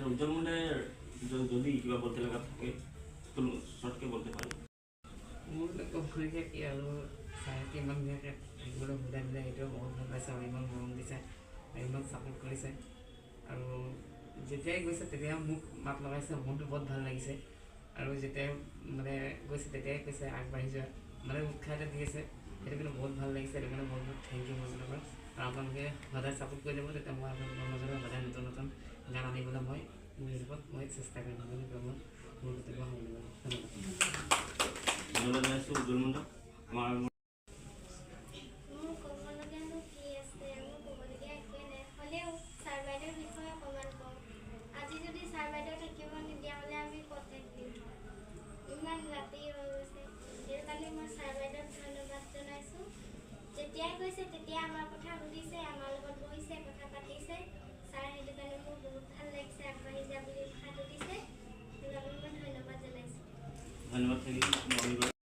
উজ্জ্বল মুন্ডাৰ যদি কিবা বলতে লাগা থাকে তো শৰ্টকে বলতে পাৰি। মোৰ ক'বলগীয়া কি আৰু চাইকে ইমান ধুনীয়াকৈ থাকিবলৈ সুবিধা দিলে সেইটোৱে বহুত ভাল পাইছে আৰু ইমান মৰম দিছে আৰু ইমান ছাপোৰ্ট কৰিছে আৰু যেতিয়াই গৈছে তেতিয়া মোক মাত লগাইছে মনটো বহুত ভাল লাগিছে আৰু যেতিয়াই মানে গৈছে তেতিয়াই কৈছে আগবাঢ়ি যোৱা মানে উৎসাহ এটা দি আছে সেইটো কিন্তু বহুত ভাল লাগিছে সেইটো কাৰণে বহুত বহুত থেংক ইউ মোৰ ফালৰ পৰা আৰু আপোনালোকে সদায় ছাপোৰ্ট কৰি যাব তেতিয়া মই আপোনালোকৰ মাজলৈ সদায় নতুন নতুন গান আনিবলৈ মই মোৰ হিচাপত মই চেষ্টা কৰিম মোৰ কেতিয়াবা হ'ব ধন্যবাদ ধন্যবাদ জনাইছোঁ উজ্জ্বল মুন্ডা। আমাৰ যেতিয়াই কৈছে তেতিয়া আমাৰ কথা সুধিছে আমাৰ লগত বহিছে কথা পাতিছে ছাৰ সেইটো কাৰণে মোৰ বহুত ভাল লাগিছে আগবাঢ়ি যা বুলি কথাটো দিছে সেইবাবে মই ধন্যবাদ জনাইছোঁ। ধন্যবাদ থাকিল।